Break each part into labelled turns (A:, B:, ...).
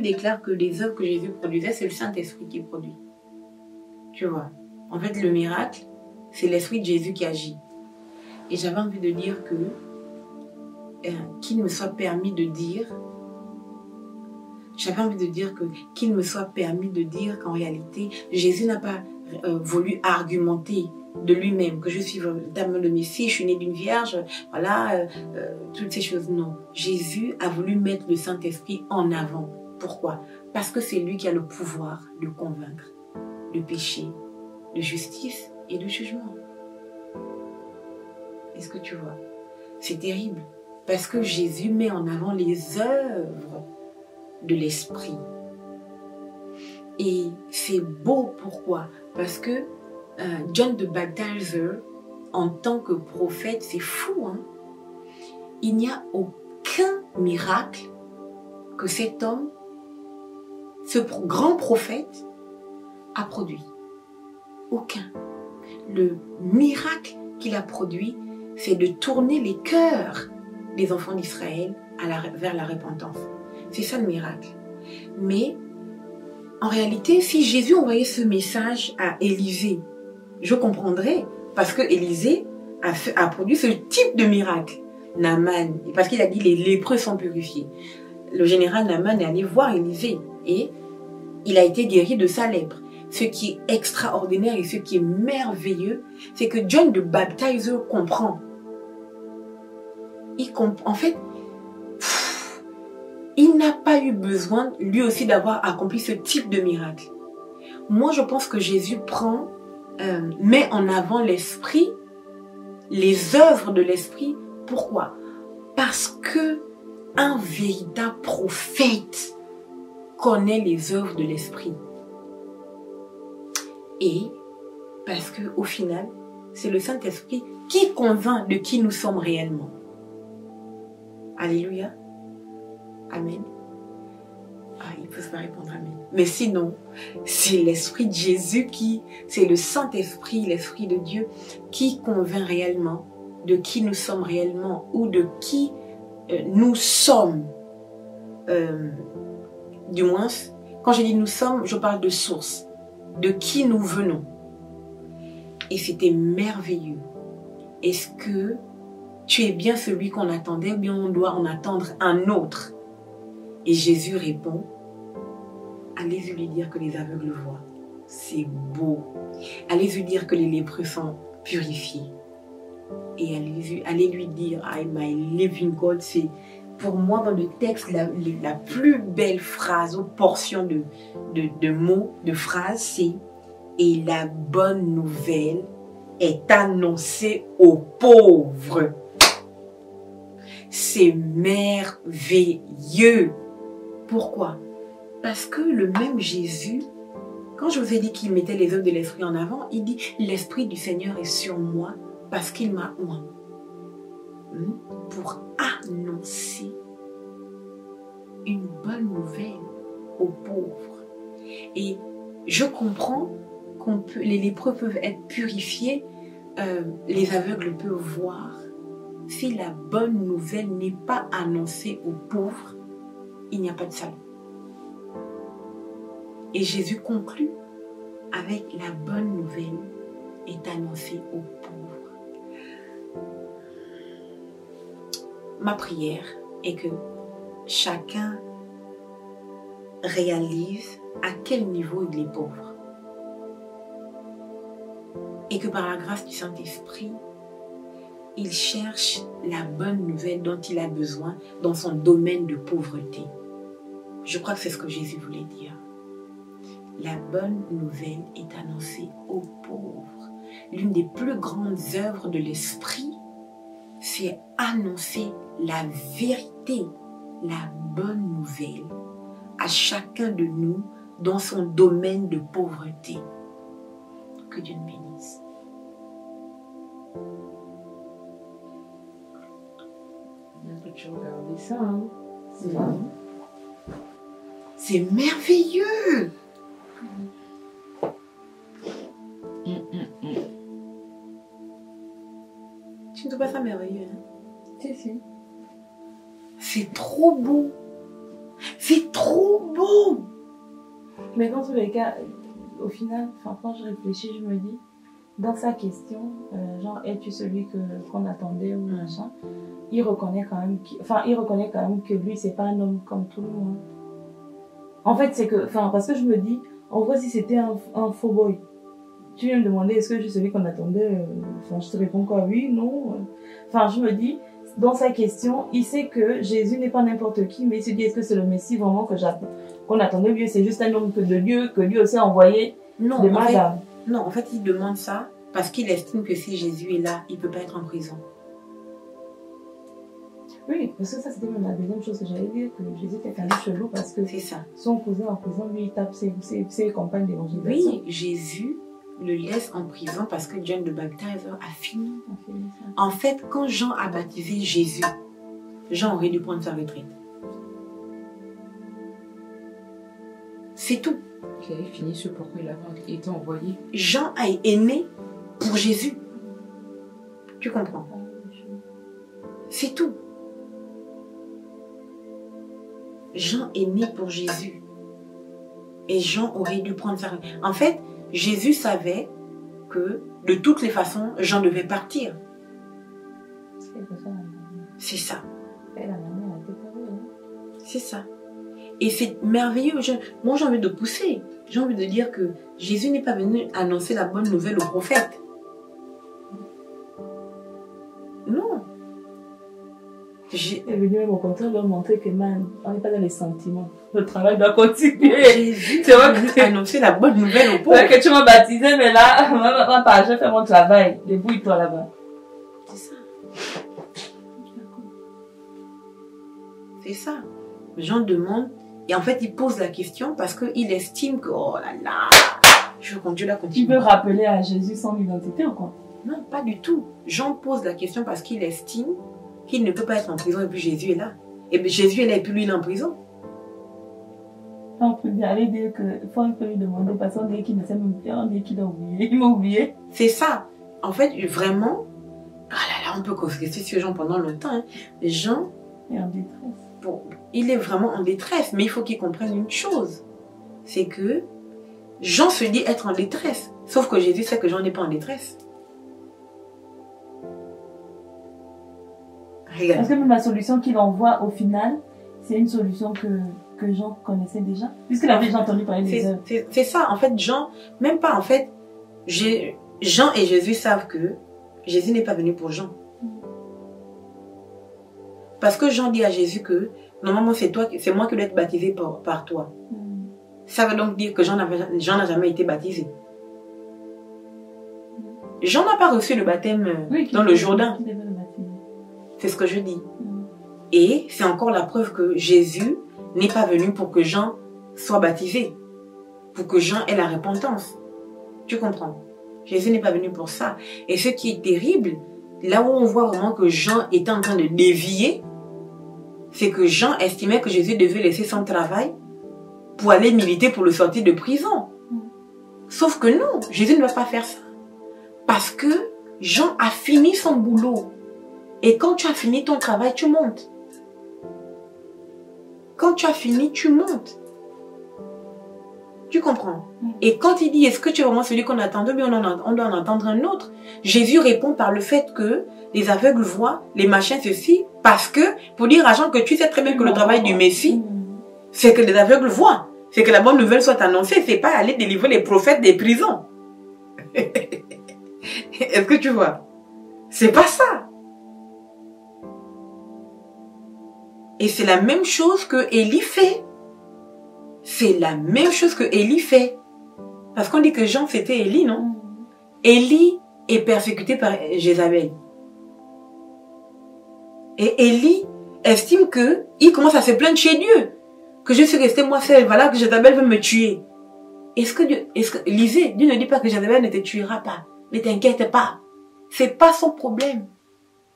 A: déclare que les œuvres que Jésus produisait, c'est le Saint-Esprit qui produit. Tu vois. En fait, le miracle, c'est l'Esprit de Jésus qui agit. Et j'avais envie de dire que qu'il me soit permis de dire, qu'il me soit permis de dire qu'en réalité, Jésus n'a pas voulu argumenter de lui-même, que je suis véritablement le Messie, je suis né d'une vierge, voilà, toutes ces choses. Non. Jésus a voulu mettre le Saint-Esprit en avant. Pourquoi? Parce que c'est lui qui a le pouvoir de convaincre de péché, de justice et de jugement. Est-ce que tu vois? C'est terrible. Parce que Jésus met en avant les œuvres de l'Esprit. Et c'est beau, pourquoi? Parce que John the Baptizer, en tant que prophète, c'est fou, hein? Il n'y a aucun miracle que cet homme, ce grand prophète, a produit. Aucun. Le miracle qu'il a produit, c'est de tourner les cœurs des enfants d'Israël vers la repentance. C'est ça le miracle. Mais en réalité, si Jésus envoyait ce message à Élisée, je comprendrais, parce que Élisée a produit ce type de miracle. Naaman, parce qu'il a dit les lépreux sont purifiés. Le général Naaman est allé voir Élisée et il a été guéri de sa lèpre. Ce qui est extraordinaire et ce qui est merveilleux, c'est que John the Baptizer comprend. En fait, il n'a pas eu besoin, lui aussi, d'avoir accompli ce type de miracle. Moi, je pense que Jésus met en avant l'esprit, les œuvres de l'esprit. Pourquoi? Parce que un véritable prophète connaît les œuvres de l'esprit. Et parce qu'au final, c'est le Saint-Esprit qui convainc de qui nous sommes réellement. Alléluia. Amen. Ah, il peut pas répondre amen. Mais sinon, c'est l'Esprit de Jésus c'est le Saint-Esprit, l'Esprit de Dieu qui convainc réellement de qui nous sommes réellement ou de qui nous sommes. Du moins, quand je dis nous sommes, je parle de source, de qui nous venons. Et c'était merveilleux. Est-ce que tu es bien celui qu'on attendait ou bien on doit en attendre un autre? Et Jésus répond, allez-y lui dire que les aveugles voient. C'est beau. Allez-y dire que les lépreux sont purifiés. Et allez lui dire, I my living God, c'est pour moi dans le texte la plus belle phrase ou portion de mots, de phrases, c'est et la bonne nouvelle est annoncée aux pauvres. C'est merveilleux. Pourquoi? Parce que le même Jésus, quand je vous ai dit qu'il mettait les œuvres de l'Esprit en avant, il dit « L'Esprit du Seigneur est sur moi parce qu'il m'a oint. » Pour annoncer une bonne nouvelle aux pauvres. Et je comprends les lépreux peuvent être purifiés, les aveugles peuvent voir. Si la bonne nouvelle n'est pas annoncée aux pauvres, il n'y a pas de salut. Et Jésus conclut avec la bonne nouvelle est annoncée aux pauvres. Ma prière est que chacun réalise à quel niveau il est pauvre. Et que par la grâce du Saint-Esprit, il cherche la bonne nouvelle dont il a besoin dans son domaine de pauvreté. Je crois que c'est ce que Jésus voulait dire. La bonne nouvelle est annoncée aux pauvres. L'une des plus grandes œuvres de l'Esprit, c'est annoncer la vérité, la bonne nouvelle à chacun de nous dans son domaine de pauvreté. Que Dieu nous bénisse.
B: Tu regardes ça, hein?
A: C'est merveilleux. Tu ne trouves pas ça merveilleux, hein?
B: Si, si.
A: C'est trop beau. C'est trop beau.
B: Mais dans tous les cas, au final, quand je réfléchis, je me dis, dans sa question, genre, es-tu celui qu'on attendait ou machin, il reconnaît quand même, que lui, c'est pas un homme comme tout le monde. En fait, c'est que, parce que je me dis, en vrai, si c'était un faux boy, tu viens me demander, est-ce que je suis celui qu'on attendait, je te réponds quoi, oui, non. Je me dis, dans sa question, il sait que Jésus n'est pas n'importe qui, mais il se dit, est-ce que c'est le Messie vraiment qu'on attendait? Lui, c'est juste un homme de Dieu, que lui aussi a envoyé de madame.
A: Non, en fait, il demande ça parce qu'il estime que si Jésus est là, il ne peut pas être en prison.
B: Oui, parce que ça, c'était même la deuxième chose que j'allais dire, que Jésus était quand même chelou parce que
A: c'est ça.
B: Son cousin en prison, lui, il tape ses compagnes d'évangélisation.
A: Oui, Jésus le laisse en prison parce que John the Baptizer a fini. En fait, quand Jean a baptisé Jésus, Jean aurait dû prendre sa retraite. C'est tout.
C: Il avait fini ce pourquoi il avait été envoyé.
A: Jean est né pour Jésus. Tu comprends? C'est tout. Jean est né pour Jésus. Et Jean aurait dû prendre sa retraite. En fait, Jésus savait que de toutes les façons, Jean devait partir. C'est ça. C'est ça. Et c'est merveilleux. Moi, j'ai envie de pousser. J'ai envie de dire que Jésus n'est pas venu annoncer la bonne nouvelle aux prophètes. Non.
B: Il est venu même au contraire leur montrer que, on n'est pas dans les sentiments. Le travail doit continuer.
A: Jésus est venu annoncer la bonne nouvelle aux pauvres.
B: C'est vrai que tu m'as baptisé, mais là, je fais mon travail. Débrouille-toi là-bas.
A: C'est ça. C'est ça. Jean demande, et en fait, il pose la question parce qu'il estime que, oh là là, je veux qu'on Dieu la continue.
B: Tu veux rappeler à Jésus son identité ou quoi?
A: Non, pas du tout. Jean pose la question parce qu'il estime qu'il ne peut pas être en prison et puis Jésus est là. Et puis Jésus est là et puis lui il est en prison.
B: On peut aller dire que, faut lui demander parce qu'on dit qu'il ne sait même plus, on dit qu'il a oublié. Il m'a oublié.
A: C'est ça. En fait, vraiment, ah là là, on peut rester sur Jean pendant longtemps. Hein. Jean
B: est en détresse.
A: Bon, il est vraiment en détresse, mais il faut qu'il comprenne une chose. C'est que Jean se dit être en détresse. Sauf que Jésus sait que Jean n'est pas en détresse. Regarde.
B: Parce que même la solution qu'il envoie au final, c'est une solution que Jean connaissait déjà. Puisqu'il avait déjà entendu parler des œuvres.
A: C'est ça, en fait, Jean, même pas, en fait, Jean et Jésus savent que Jésus n'est pas venu pour Jean. Parce que Jean dit à Jésus que, normalement, c'est moi qui dois être baptisé par toi. Ça veut donc dire que Jean n'a jamais été baptisé. Jean n'a pas reçu le baptême dans le Jourdain. C'est ce que je dis. Et c'est encore la preuve que Jésus n'est pas venu pour que Jean soit baptisé. Pour que Jean ait la repentance. Tu comprends? Jésus n'est pas venu pour ça. Et ce qui est terrible, là où on voit vraiment que Jean est en train de dévier, c'est que Jean estimait que Jésus devait laisser son travail pour aller militer pour le sortir de prison. Sauf que non, Jésus ne va pas faire ça. Parce que Jean a fini son boulot. Et quand tu as fini ton travail, tu montes. Quand tu as fini, tu montes. Tu comprends? Et quand il dit, est-ce que tu es vraiment celui qu'on attendait? Mais on doit en entendre un autre. Jésus répond par le fait que les aveugles voient, les machins ceci, parce que, pour dire à Jean que tu sais très bien que le travail du Messie, c'est que les aveugles voient. C'est que la bonne nouvelle soit annoncée, c'est pas aller délivrer les prophètes des prisons. Est-ce que tu vois? C'est pas ça. Et c'est la même chose que Élie fait. C'est la même chose que Élie fait. Parce qu'on dit que Jean c'était Élie, non? Élie est persécuté par Jézabel. Et Élie estime que il commence à se plaindre chez Dieu. Que je suis resté moi seul, voilà que Jézabel veut me tuer. Lisez, Dieu ne dit pas que Jézabel ne te tuera pas. Ne t'inquiète pas. C'est pas son problème.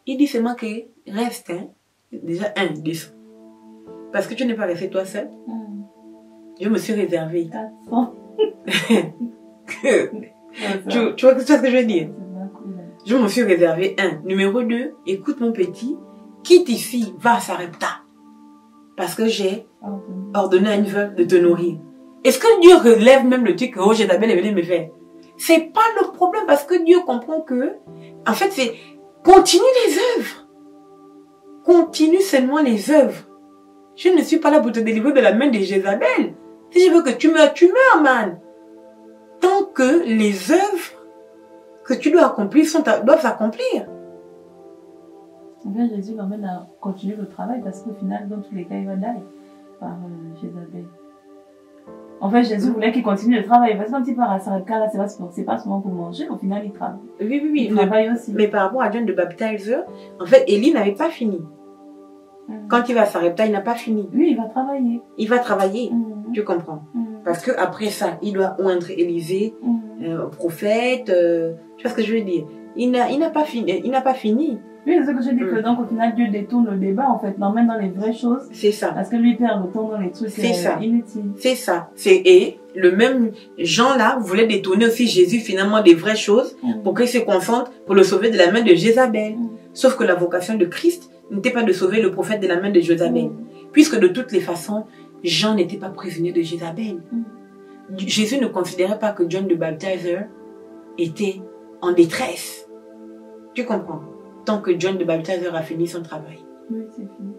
A: Il dit seulement que reste, hein. Déjà, descends. Parce que tu n'es pas resté toi seul. Je me suis réservé. Tu vois ce que je veux dire? Je me suis réservé Numéro 2, écoute mon petit, quitte ici, va à Sarepta. Parce que j'ai ordonné à une veuve de te nourrir. Est-ce que Dieu relève même le truc que oh, Jézabel est venue me faire? C'est pas le problème parce que Dieu comprend que, en fait, c'est continue les œuvres. Continue seulement les œuvres. Je ne suis pas là pour te délivrer de la main de Jézabel. Si je veux que tu meurs, man. Tant que les œuvres que tu dois accomplir doivent s'accomplir.
B: Jésus l'emmène à continuer le travail parce qu'au final, dans tous les cas, il va die par Jézabel. En fait, Jésus voulait qu'il continue le travail. Parce que quand il part à Sarepta, là, c'est pas seulement pour manger. Au final, il travaille.
A: Oui.
B: Il travaille aussi.
A: Mais par rapport à John de Baptizer, en fait, Élie n'avait pas fini. Quand il va à Sarepta, il n'a pas fini.
B: Oui, il va travailler.
A: Il va travailler. Tu comprends? Parce que après ça, il doit oindre Élisée, prophète. Tu vois ce que je veux dire? Il n'a pas fini. Il n'a pas fini.
B: Oui, c'est ce que je dis que donc au final Dieu détourne le débat en fait, l'emmène dans les vraies choses.
A: C'est ça.
B: Parce que lui perd le temps dans les trucs inutiles.
A: C'est ça. Et le même Jean là voulait détourner aussi Jésus finalement des vraies choses pour qu'il se concentre pour le sauver de la main de Jézabel. Sauf que la vocation de Christ n'était pas de sauver le prophète de la main de Jézabel. Puisque de toutes les façons, Jean n'était pas prisonnier de Jézabel. Jésus ne considérait pas que John the Baptizer était en détresse. Tu comprends? Tant que John the Baptizer a fini son travail.
B: Oui, c'est fini.